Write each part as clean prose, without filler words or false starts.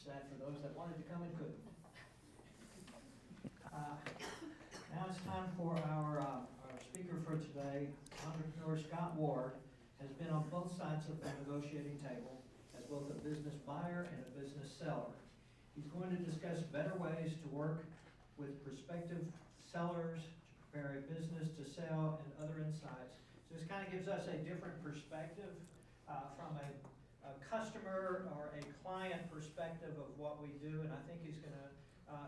sad for those that wanted to come and couldn't. Now it's time for our speaker for today. Entrepreneur Scott Ward has been on both sides of the negotiating table as both a business buyer and a business seller. He's going to discuss better ways to work with prospective sellers to prepare a business to sell and other insights. So this kind of gives us a different perspective from a customer or a client perspective of what we do, and I think he's going to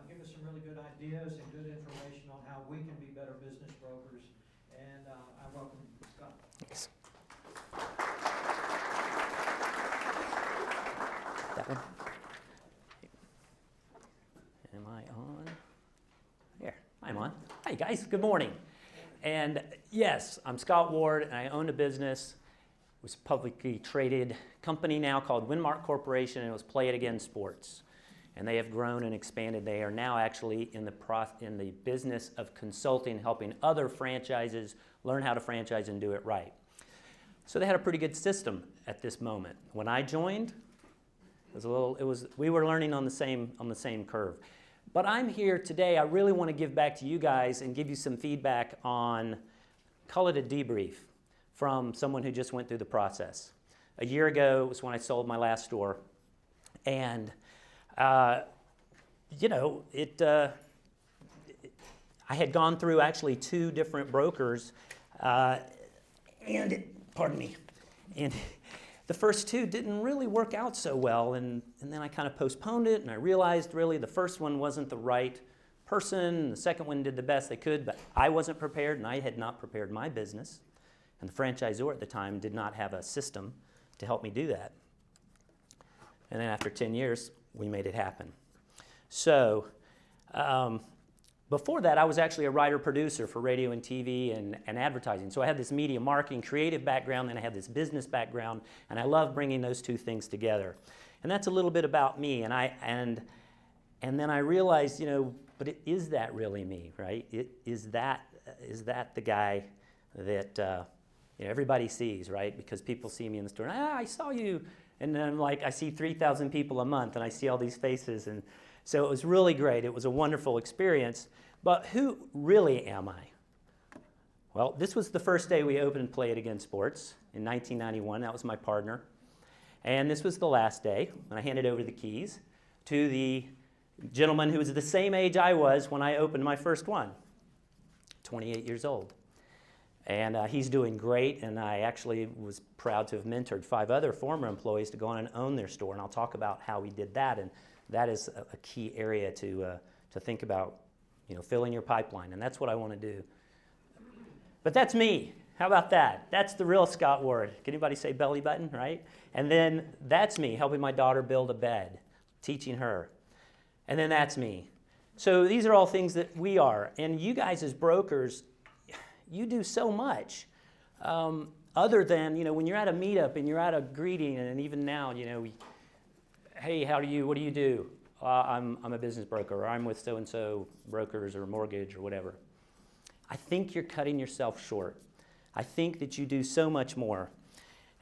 give us some really good ideas and good information on how we can be better business brokers. And I welcome Scott. Thanks. That one. Am I on? Here, I'm on. Hi guys, good morning. And yes, I'm Scott Ward, and I own a business. It was a publicly traded company now called Winmark Corporation, and it was Play It Again Sports. And they have grown and expanded. They are now actually in the business of consulting, helping other franchises learn how to franchise and do it right. So they had a pretty good system at this moment. When I joined, we were learning on the same curve. But I'm here today. I really want to give back to you guys and give you some feedback on, call it a debrief from someone who just went through the process. A year ago was when I sold my last store, and I had gone through actually 2 different brokers, and the first 2 didn't really work out so well, and then I kind of postponed it, and I realized really the first one wasn't the right person, the second one did the best they could, but I wasn't prepared, and I had not prepared my business, and the franchisor at the time did not have a system to help me do that. And then after 10 years, we made it happen. So before that, I was actually a writer-producer for radio and TV and advertising. So I had this media marketing, creative background, and I had this business background, and I love bringing those 2 things together. And that's a little bit about me. And then I realized, but is that really me, right? Is that the guy that everybody sees, right? Because people see me in the store. I saw you. And then I see 3,000 people a month, and I see all these faces. And so it was really great. It was a wonderful experience. But who really am I? Well, this was the first day we opened Play It Again Sports in 1991. That was my partner. And this was the last day, and I handed over the keys to the gentleman who was the same age I was when I opened my first one, 28 years old. And he's doing great, and I actually was proud to have mentored 5 other former employees to go on and own their store, and I'll talk about how we did that, and that is a key area to think about, filling your pipeline, and that's what I want to do. But that's me. How about that? That's the real Scott Ward. Can anybody say belly button, right? And then that's me, helping my daughter build a bed, teaching her. And then that's me. So these are all things that we are, and you guys as brokers, you do so much other than, when you're at a meetup and you're at a greeting, and even now, hey, what do you do? I'm a business broker, or I'm with so-and-so brokers or mortgage or whatever. I think you're cutting yourself short. I think that you do so much more.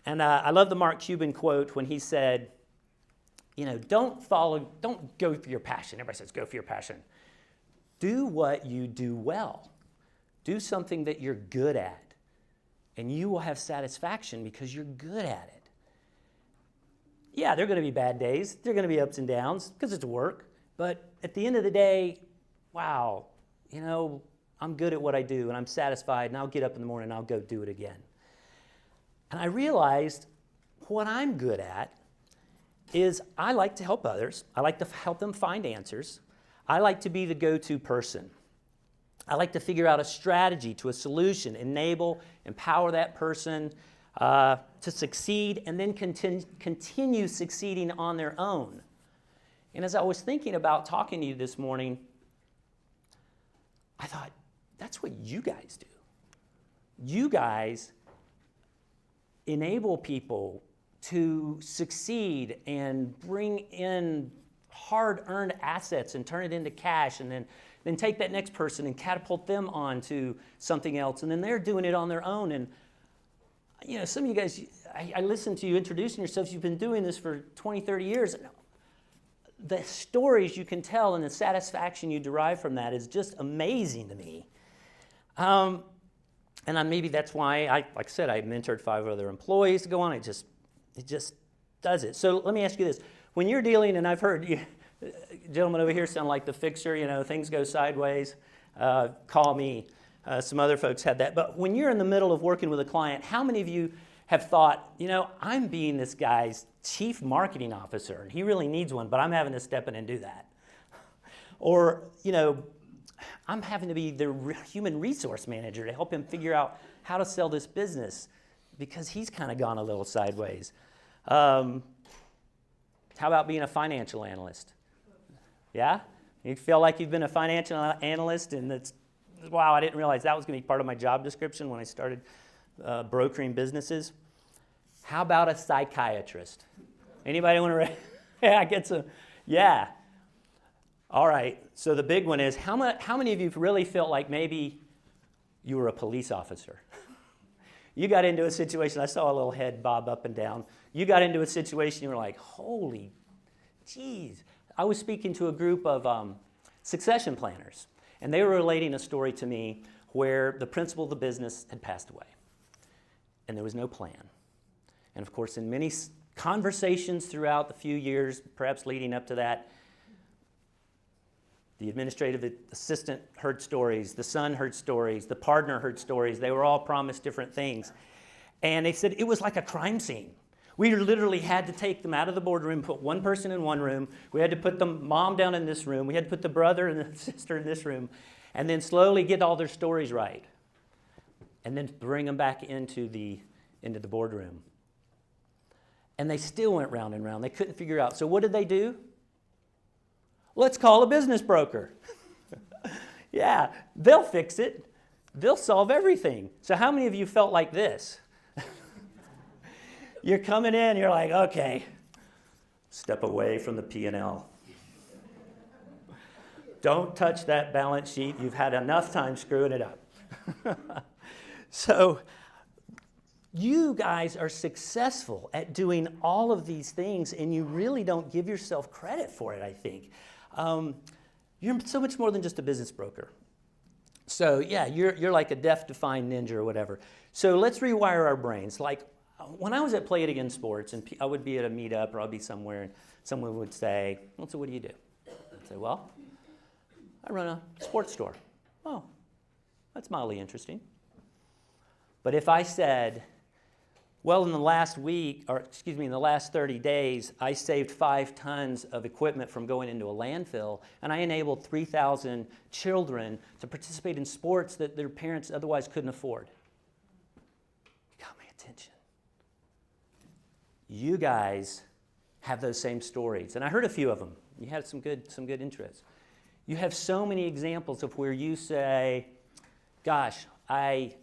And I love the Mark Cuban quote when he said, don't go for your passion. Everybody says, go for your passion. Do what you do well. Do something that you're good at, and you will have satisfaction because you're good at it. Yeah, there are going to be bad days. There are going to be ups and downs because it's work. But at the end of the day, wow, I'm good at what I do, and I'm satisfied, and I'll get up in the morning and I'll go do it again. And I realized what I'm good at is I like to help others. I like to help them find answers. I like to be the go-to person. I like to figure out a strategy to a solution, enable, empower that person to succeed, and then continue succeeding on their own. And as I was thinking about talking to you this morning, I thought, that's what you guys do. You guys enable people to succeed and bring in hard-earned assets and turn it into cash, and then take that next person and catapult them on to something else, and then they're doing it on their own. And some of you guys, I listened to you introducing yourselves. You've been doing this for 20, 30 years. the stories you can tell and the satisfaction you derive from that is just amazing to me. Maybe that's why, like I said, I mentored 5 other employees to go on. It just does it. So let me ask you this. When you're dealing, and I've heard you, gentlemen over here sound like the fixer, things go sideways, call me. Some other folks had that. But when you're in the middle of working with a client, how many of you have thought, I'm being this guy's chief marketing officer, and he really needs one, but I'm having to step in and do that. Or, I'm having to be the human resource manager to help him figure out how to sell this business because he's kind of gone a little sideways. How about being a financial analyst? Yeah? You feel like you've been a financial analyst and it's, wow, I didn't realize that was going to be part of my job description when I started brokering businesses. How about a psychiatrist? Anybody want to? Yeah, get some. Yeah. All right. So the big one is how many of you really felt like maybe you were a police officer? You got into a situation. I saw a little head bob up and down. You got into a situation. You were like, holy, geez. I was speaking to a group of succession planners, and they were relating a story to me where the principal of the business had passed away, and there was no plan. And of course, in many conversations throughout the few years, perhaps leading up to that, the administrative assistant heard stories, the son heard stories, the partner heard stories. They were all promised different things. And they said it was like a crime scene. We literally had to take them out of the boardroom, put one person in one room. We had to put the mom down in this room. We had to put the brother and the sister in this room. And then slowly get all their stories right. And then bring them back into the boardroom. And they still went round and round. They couldn't figure out. So what did they do? Let's call a business broker. Yeah, they'll fix it. They'll solve everything. So how many of you felt like this? You're coming in, you're like, okay, step away from the P&L. Don't touch that balance sheet. You've had enough time screwing it up. So you guys are successful at doing all of these things, and you really don't give yourself credit for it, I think. You're so much more than just a business broker. So yeah, you're like a death-defying ninja or whatever. So let's rewire our brains. Like when I was at Play It Again Sports, and I would be at a meetup or I'd be somewhere, and someone would say, well, so what do you do? I'd say, well, I run a sports store. Oh, that's mildly interesting. But if I said, well, in the last 30 days, I saved 5 tons of equipment from going into a landfill, and I enabled 3,000 children to participate in sports that their parents otherwise couldn't afford. You got my attention. You guys have those same stories, and I heard a few of them. You had some good interests. You have so many examples of where you say, gosh, I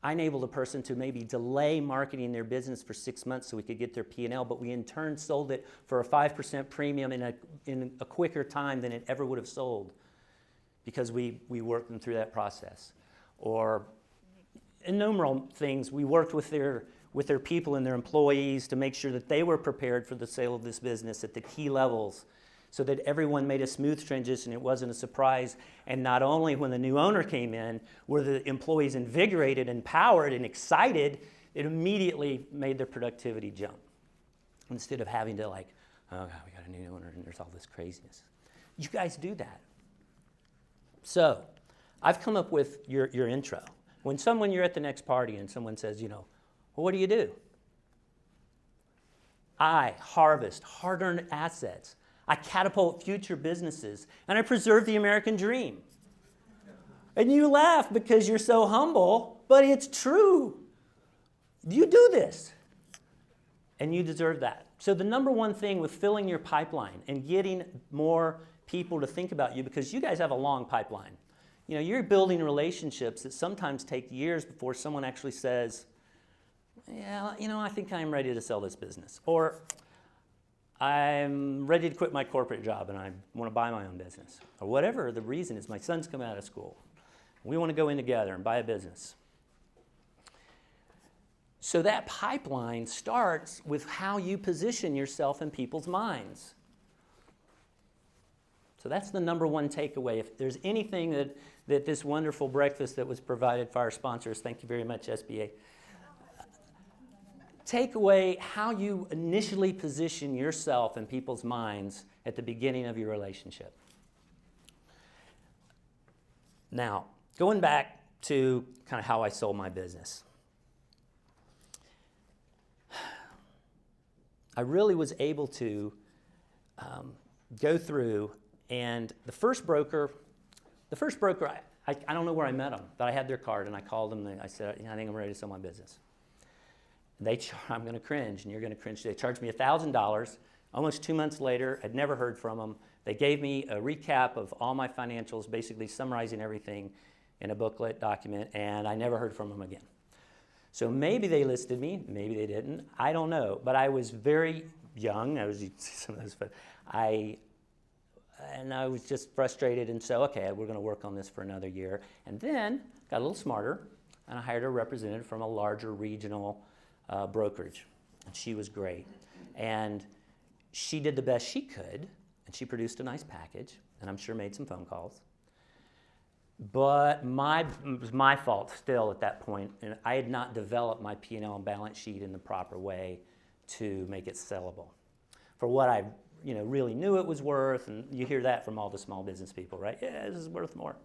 enabled a person to maybe delay marketing their business for 6 months so we could get their P&L, but we in turn sold it for a 5% premium in a quicker time than it ever would have sold because we worked them through that process. Or innumerable things. We worked with their people and their employees to make sure that they were prepared for the sale of this business at the key levels, so that everyone made a smooth transition. It wasn't a surprise. And not only when the new owner came in were the employees invigorated, empowered, and excited, it immediately made their productivity jump. Instead of having to like, oh God, we got a new owner and there's all this craziness. You guys do that. So I've come up with your intro. When you're at the next party and someone says, well, what do you do? I harvest hard-earned assets. I catapult future businesses, and I preserve the American dream. And you laugh because you're so humble, but it's true. You do this, and you deserve that. So the number one thing with filling your pipeline and getting more people to think about you, because you guys have a long pipeline. You're building relationships that sometimes take years before someone actually says, yeah, I think I'm ready to sell this business. Or I'm ready to quit my corporate job and I want to buy my own business. Or whatever the reason is, my son's coming out of school. We want to go in together and buy a business. So that pipeline starts with how you position yourself in people's minds. So that's the number one takeaway. If there's anything that this wonderful breakfast that was provided for our sponsors, thank you very much, SBA. Take away how you initially position yourself in people's minds at the beginning of your relationship. Now, going back to kind of how I sold my business. I really was able to go through, and the first broker, I don't know where I met them, but I had their card, and I called them, and I said, I think I'm ready to sell my business. I'm going to cringe, and you're going to cringe. They charged me $1,000. Almost 2 months later, I'd never heard from them. They gave me a recap of all my financials, basically summarizing everything in a booklet document, and I never heard from them again. So maybe they listed me, maybe they didn't. I don't know, but I was very young. I was some of those, but I was just frustrated, and so okay, we're going to work on this for another year. And then got a little smarter, and I hired a representative from a larger regional brokerage, and she was great. And she did the best she could, and she produced a nice package, and I'm sure made some phone calls. But it was my fault still at that point, and I had not developed my P&L and balance sheet in the proper way to make it sellable. For what I really knew it was worth, and you hear that from all the small business people, right? Yeah, this is worth more.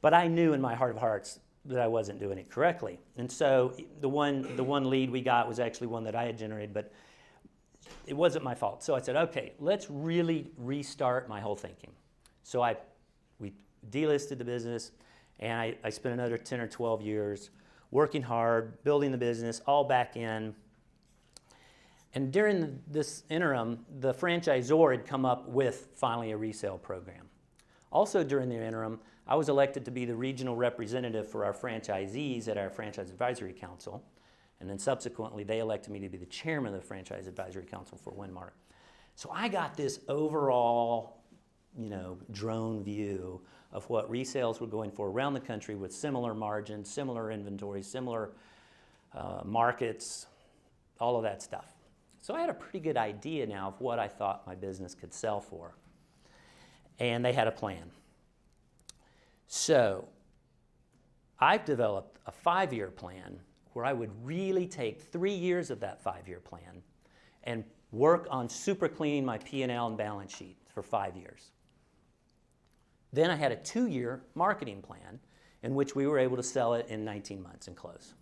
But I knew in my heart of hearts that I wasn't doing it correctly. And so the one lead we got was actually one that I had generated, but it wasn't my fault. So I said, okay, let's really restart my whole thinking. So we delisted the business, and I spent another 10 or 12 years working hard, building the business, all back in. And during this interim, the franchisor had come up with finally a resale program. Also during the interim, I was elected to be the regional representative for our franchisees at our Franchise Advisory Council. And then subsequently, they elected me to be the chairman of the Franchise Advisory Council for Winmark. So I got this overall, drone view of what resales were going for around the country with similar margins, similar inventory, similar markets, all of that stuff. So I had a pretty good idea now of what I thought my business could sell for. And they had a plan. So I've developed a 5-year plan where I would really take 3 years of that 5-year plan and work on super cleaning my P&L and balance sheet for 5 years. Then I had a 2-year marketing plan in which we were able to sell it in 19 months and close.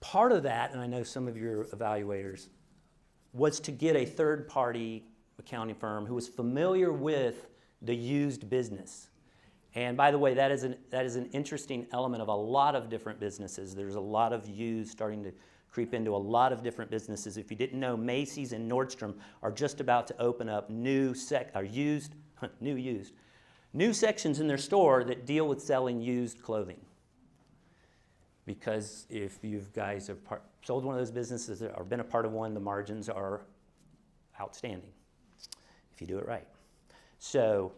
Part of that, and I know some of your evaluators, was to get a third-party accounting firm who was familiar with the used business. And by the way, that is an interesting element of a lot of different businesses. There's a lot of used starting to creep into a lot of different businesses. If you didn't know, Macy's and Nordstrom are just about to open up new sections in their store that deal with selling used clothing. Because if you guys have sold one of those businesses or been a part of one, the margins are outstanding if you do it right. So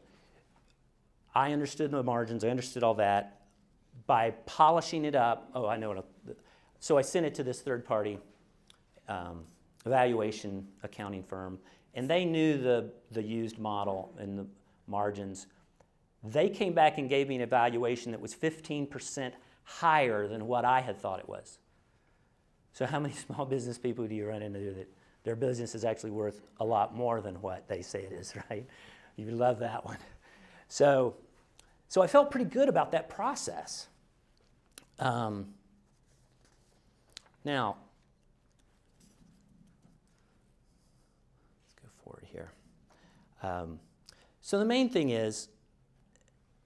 I understood the margins. I understood all that. By polishing it up, so I sent it to this third-party evaluation accounting firm, and they knew the used model and the margins. They came back and gave me an evaluation that was 15% higher than what I had thought it was. So how many small business people do you run into that their business is actually worth a lot more than what they say it is, right? You love that one. So I felt pretty good about that process. Now, let's go forward here. So the main thing is,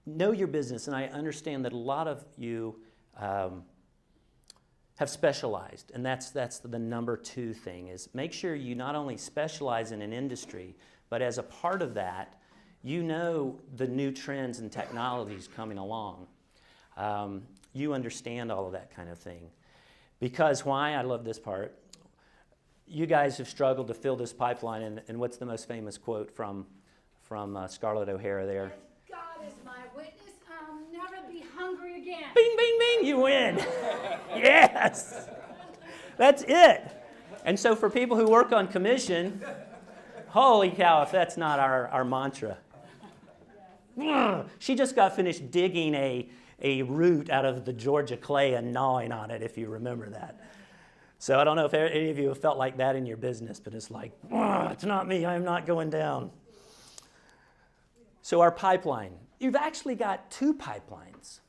know your business, and I understand that a lot of you have specialized, and that's the number 2 thing, is make sure you not only specialize in an industry, but as a part of that, you know the new trends and technologies coming along. You understand all of that kind of thing. Because why? I love this part. You guys have struggled to fill this pipeline, and what's the most famous quote from Scarlett O'Hara there? God is my witness, I'll never be hungry again. can. Bing, bing, bing, you win. Yes. That's it. And so for people who work on commission, holy cow, if that's not our mantra. She just got finished digging a root out of the Georgia clay and gnawing on it, if you remember that. So I don't know if any of you have felt like that in your business, but it's like, it's not me, I'm not going down. So our pipeline. You've actually got two pipelines.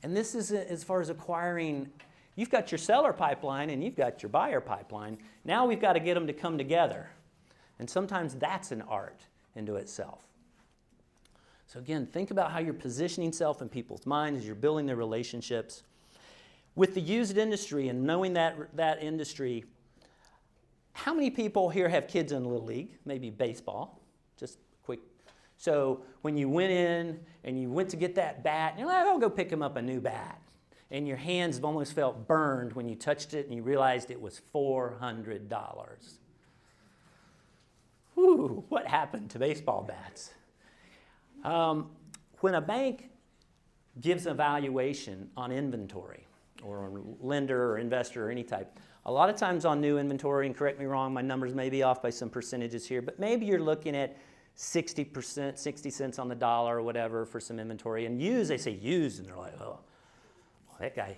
And this is as far as acquiring, you've got your seller pipeline and you've got your buyer pipeline. Now we've got to get them to come together. And sometimes that's an art into itself. So again, think about how you're positioning yourself in people's minds as you're building their relationships. With the used industry and knowing that industry, how many people here have kids in Little League? Maybe baseball, just quick. So when you went in and you went to get that bat, you're like, I'll go pick him up a new bat. And your hands almost felt burned when you touched it and you realized it was $400. Whew, what happened to baseball bats? When a bank gives a valuation on inventory, or on lender or investor or any type, a lot of times on new inventory, and correct me wrong, my numbers may be off by some percentages here, but maybe you're looking at 60%, 60 cents on the dollar or whatever for some inventory. And used, they say used, and they're like, oh, well, that guy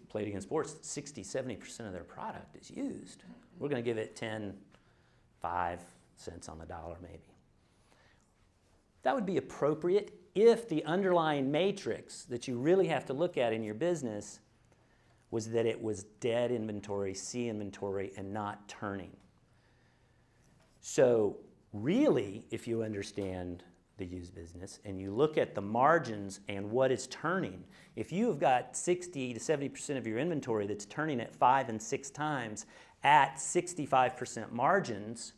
played against sports, 60, 70% of their product is used. We're going to give it 10, 5 cents on the dollar maybe. That would be appropriate if the underlying matrix that you really have to look at in your business was that it was dead inventory, C inventory, and not turning. So really, if you understand the used business and you look at the margins and what is turning, if you have got 60 to 70% of your inventory that's turning at 5 and 6 times at 65% margins,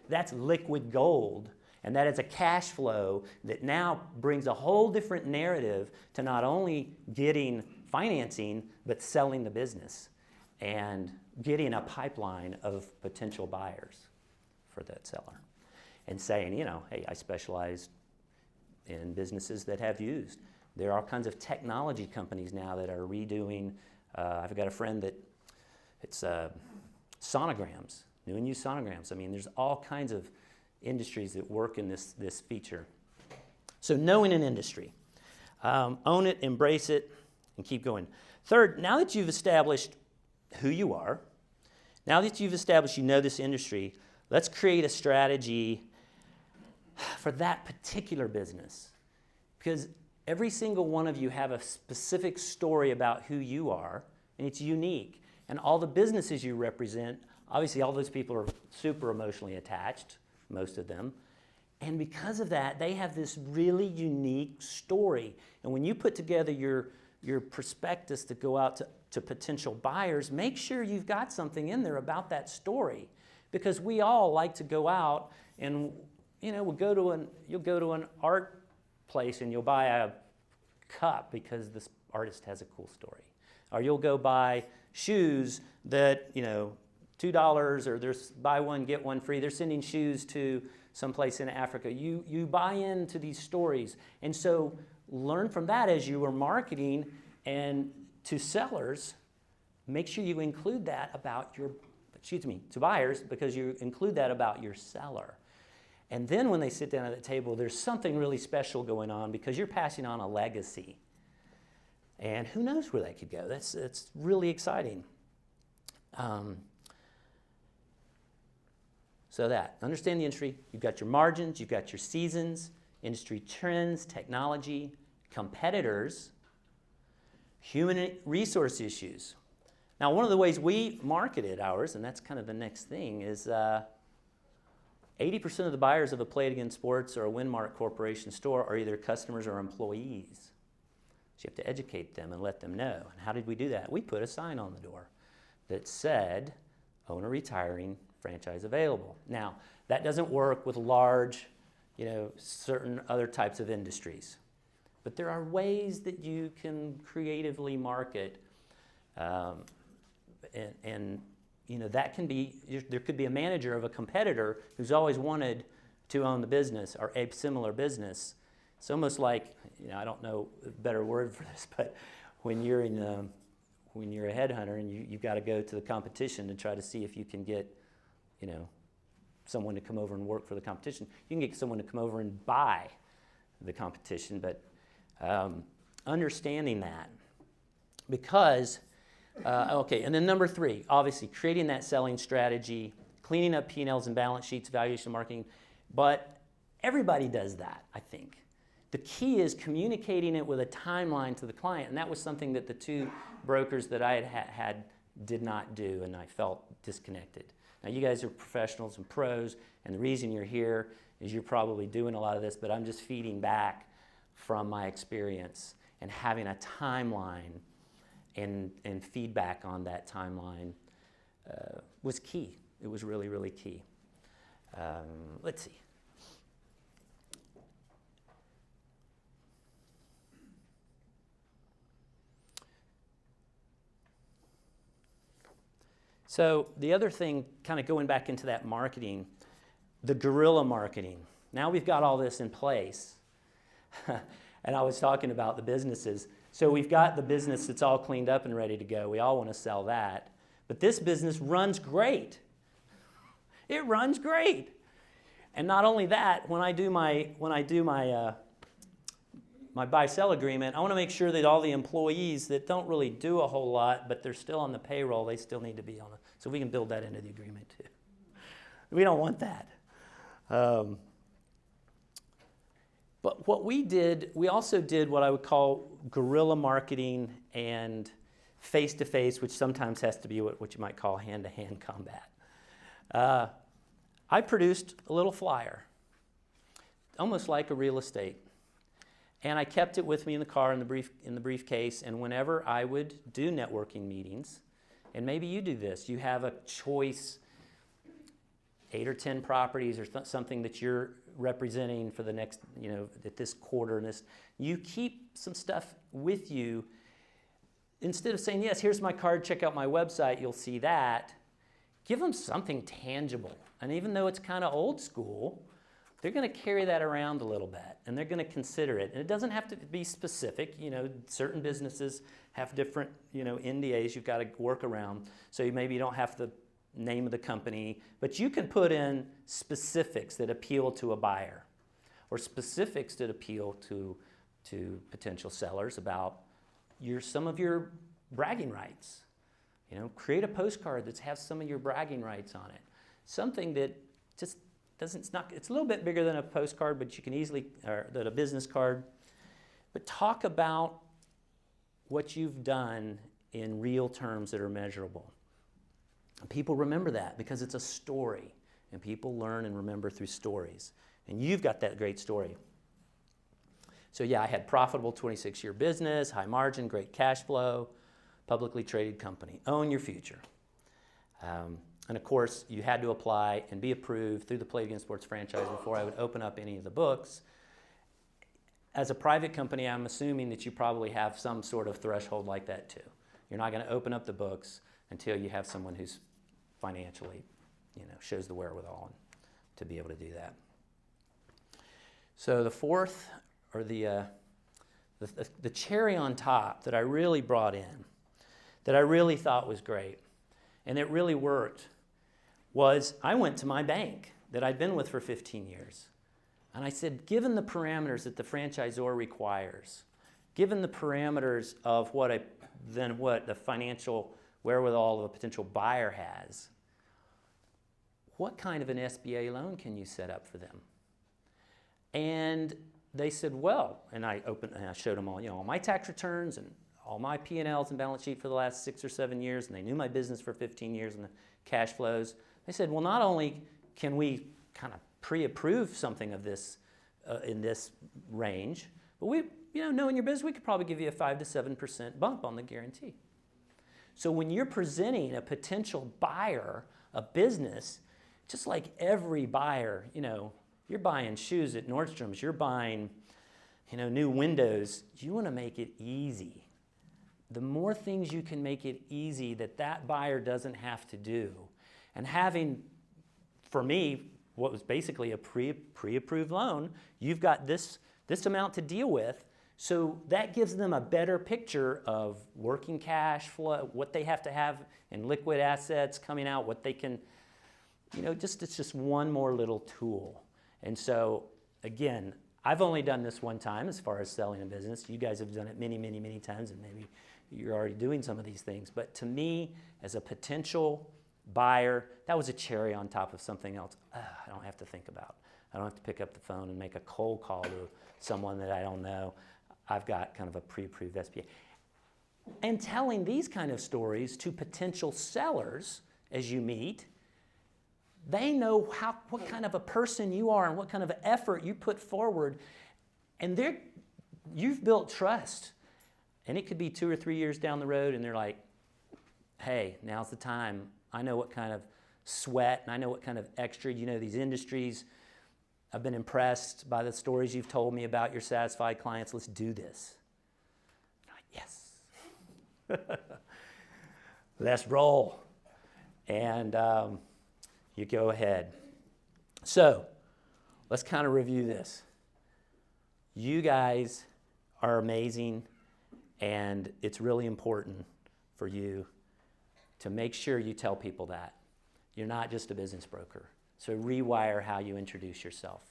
that's liquid gold. And that is a cash flow that now brings a whole different narrative to not only getting financing, but selling the business and getting a pipeline of potential buyers for that seller. And saying, you know, hey, I specialize in businesses that have used. There are all kinds of technology companies now that are redoing. I've got a friend that it's sonograms, new and used sonograms. I mean, there's all kinds of industries that work in this feature. So knowing an industry. Own it, embrace it, and keep going. Third, now that you've established who you are, now that you've established you know this industry, let's create a strategy for that particular business. Because every single one of you have a specific story about who you are, and it's unique. And all the businesses you represent, obviously all those people are super emotionally attached, most of them. And because of that, they have this really unique story. And when you put together your prospectus to go out to potential buyers, make sure you've got something in there about that story. Because we all like to go out and, you know, you'll go to an art place and you'll buy a cup because this artist has a cool story. Or you'll go buy shoes that, you know, $2 or there's buy one, get one free. They're sending shoes to someplace in Africa. You buy into these stories. And so learn from that as you are marketing and to sellers, make sure you include that about to buyers, because you include that about your seller. And then when they sit down at the table, there's something really special going on because you're passing on a legacy. And who knows where that could go. That's really exciting. So understand the industry. You've got your margins, you've got your seasons, industry trends, technology, competitors, human resource issues. Now, one of the ways we marketed ours, and that's kind of the next thing, is 80% of the buyers of a Play It Again Sports or a Winmark Corporation store are either customers or employees. So you have to educate them and let them know. And how did we do that? We put a sign on the door that said, owner retiring, franchise available. Now, that doesn't work with large, certain other types of industries. But there are ways that you can creatively market, and that can be, there could be a manager of a competitor who's always wanted to own the business or a similar business. It's almost like, I don't know a better word for this, but when you're a headhunter and you've got to go to the competition to try to see if you can get, someone to come over and work for the competition. You can get someone to come over and buy the competition, but understanding that. Because, and then number 3, obviously creating that selling strategy, cleaning up P&Ls and balance sheets, valuation marketing, but everybody does that, I think. The key is communicating it with a timeline to the client, and that was something that the 2 brokers that I had did not do, and I felt disconnected. Now, you guys are professionals and pros, and the reason you're here is you're probably doing a lot of this, but I'm just feeding back from my experience, and having a timeline and feedback on that timeline was key. It was really, really key. Let's see. So the other thing, kind of going back into that marketing, the guerrilla marketing. Now we've got all this in place. And I was talking about the businesses. So we've got the business that's all cleaned up and ready to go. We all want to sell that. But this business runs great. It runs great. And not only that, when I do my buy-sell agreement, I want to make sure that all the employees that don't really do a whole lot, but they're still on the payroll, they still need to be on it. So we can build that into the agreement too. We don't want that. But what we did, we also did what I would call guerrilla marketing and face-to-face, which sometimes has to be what you might call hand-to-hand combat. I produced a little flyer, almost like a real estate. And I kept it with me in the car in the briefcase, and whenever I would do networking meetings, and maybe you do this, you have a choice, 8 or 10 properties or something that you're representing for the next, at this quarter, and this, you keep some stuff with you. Instead of saying, yes, here's my card, check out my website, you'll see that. Give them something tangible. And even though it's kind of old school, they're going to carry that around a little bit, and they're going to consider it. And it doesn't have to be specific. Certain businesses have different, NDAs you've got to work around. So maybe you don't have the name of the company, but you can put in specifics that appeal to a buyer, or specifics that appeal to potential sellers about some of your bragging rights. Create a postcard that has some of your bragging rights on it. Something that just it's a little bit bigger than a postcard, but you can easily, or than a business card. But talk about what you've done in real terms that are measurable. And people remember that because it's a story, and people learn and remember through stories. And you've got that great story. So yeah, I had profitable 26-year business, high margin, great cash flow, publicly traded company. Own your future. And of course, you had to apply and be approved through the Play Again Sports franchise before I would open up any of the books. As a private company, I'm assuming that you probably have some sort of threshold like that too. You're not going to open up the books until you have someone who's financially, shows the wherewithal to be able to do that. So the fourth, or the cherry on top that I really brought in, that I really thought was great, and it really worked, was I went to my bank that I'd been with for 15 years. And I said, given the parameters that the franchisor requires, given the parameters of what the financial wherewithal of a potential buyer has, what kind of an SBA loan can you set up for them? And they said, well, and I showed them all, all my tax returns and all my P&Ls and balance sheet for the last 6 or 7 years, and they knew my business for 15 years and the cash flows. They said, well, not only can we kind of pre-approve something of this in this range, but we, knowing your business, we could probably give you a 5 to 7% bump on the guarantee. So when you're presenting a potential buyer a business, just like every buyer, you're buying shoes at Nordstrom's, you're buying, new windows, you want to make it easy. The more things you can make it easy that buyer doesn't have to do. And having, for me, what was basically a pre-approved loan, you've got this amount to deal with, So that gives them a better picture of working cash flow, what they have to have in liquid assets coming out, what they can, it's just one more little tool. And so, again, I've only done this one time as far as selling a business. You guys have done it many, many, many times, and maybe you're already doing some of these things. But to me, as a potential buyer, that was a cherry on top of something else. I don't have to think about. I don't have to pick up the phone and make a cold call to someone that I don't know. I've got kind of a pre-approved SBA. And telling these kind of stories to potential sellers as you meet, they know what kind of a person you are and what kind of effort you put forward. And you've built trust. And it could be 2 or 3 years down the road, and they're like, hey, now's the time. I know what kind of sweat, and I know what kind of extra, these industries. I've been impressed by the stories you've told me about your satisfied clients. Let's do this. I'm like, yes. Let's roll. And you go ahead. So let's kind of review this. You guys are amazing, and it's really important for you to make sure you tell people that. You're not just a business broker. So rewire how you introduce yourself.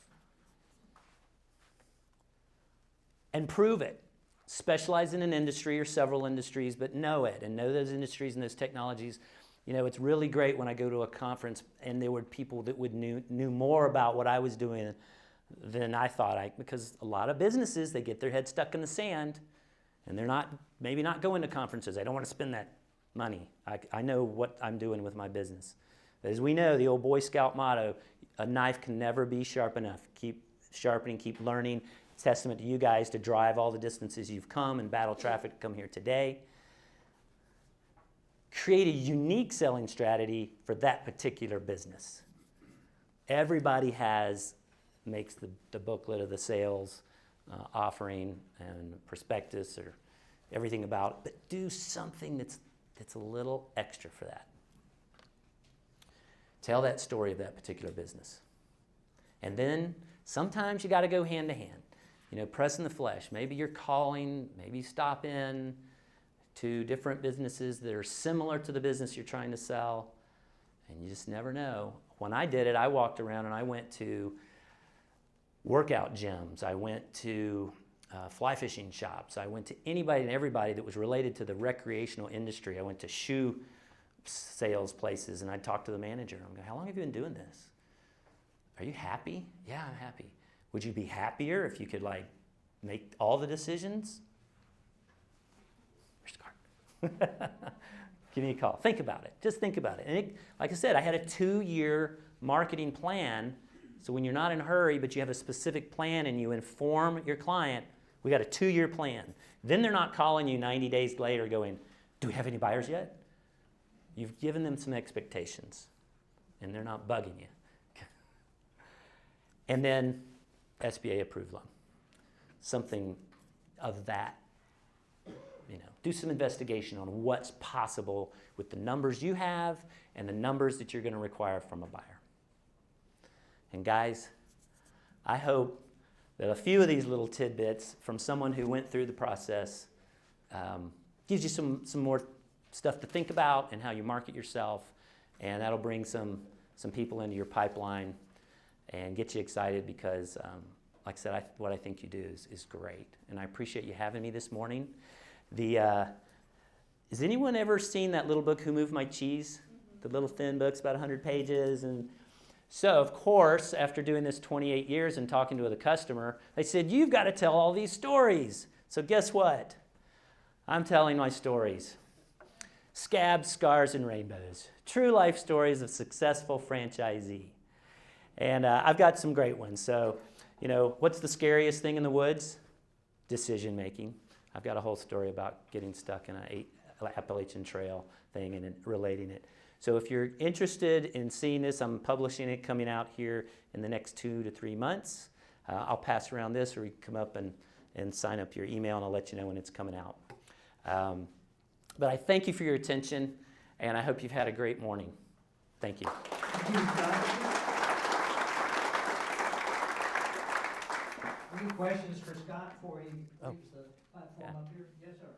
And prove it. Specialize in an industry or several industries, but know it and know those industries and those technologies. It's really great when I go to a conference and there were people that knew more about what I was doing than I thought. Because a lot of businesses, they get their head stuck in the sand and they're maybe not going to conferences. They don't want to spend that money. I know what I'm doing with my business. As we know, the old Boy Scout motto, a knife can never be sharp enough. Keep sharpening, keep learning. It's testament to you guys to drive all the distances you've come and battle traffic to come here today. Create a unique selling strategy for that particular business. Everybody makes the booklet of the sales offering and prospectus or everything about it, but do something that's a little extra for that. Tell that story of that particular business. And then sometimes you got to go hand to hand. Press in the flesh. Maybe you're calling, maybe you stop in to different businesses that are similar to the business you're trying to sell, and you just never know. When I did it, I walked around and I went to workout gyms. I went to fly fishing shops. I went to anybody and everybody that was related to the recreational industry. I went to shoe sales places, and I'd talk to the manager. I'm going, how long have you been doing this? Are you happy? Yeah, I'm happy. Would you be happier if you could make all the decisions? Where's the card? Give me a call. Think about it. Just think about it. And like I said, I had a 2-year marketing plan. So when you're not in a hurry, but you have a specific plan and you inform your client, we got a 2-year plan. Then they're not calling you 90 days later going, do we have any buyers yet? You've given them some expectations, and they're not bugging you. And then SBA approved loan. Something of that. Do some investigation on what's possible with the numbers you have and the numbers that you're going to require from a buyer. And guys, I hope that a few of these little tidbits from someone who went through the process gives you some more stuff to think about and how you market yourself, and that'll bring some people into your pipeline and get you excited because, like I said, what I think you do is great. And I appreciate you having me this morning. Has anyone ever seen that little book, Who Moved My Cheese? The little thin book's about 100 pages. And so, of course, after doing this 28 years and talking to the customer, they said, you've got to tell all these stories. So guess what? I'm telling my stories. Scabs, Scars, and Rainbows. True life stories of successful franchisee. And I've got some great ones. So, what's the scariest thing in the woods? Decision making. I've got a whole story about getting stuck in an Appalachian Trail thing and relating it. So if you're interested in seeing this, I'm publishing it coming out here in the next 2 to 3 months. I'll pass around this, or you can come up and sign up your email, and I'll let you know when it's coming out. But I thank you for your attention, and I hope you've had a great morning. Thank you. Thank you, Scott. Any questions for Scott before he Oh. leaves the platform Yeah. up here? Yes, sir.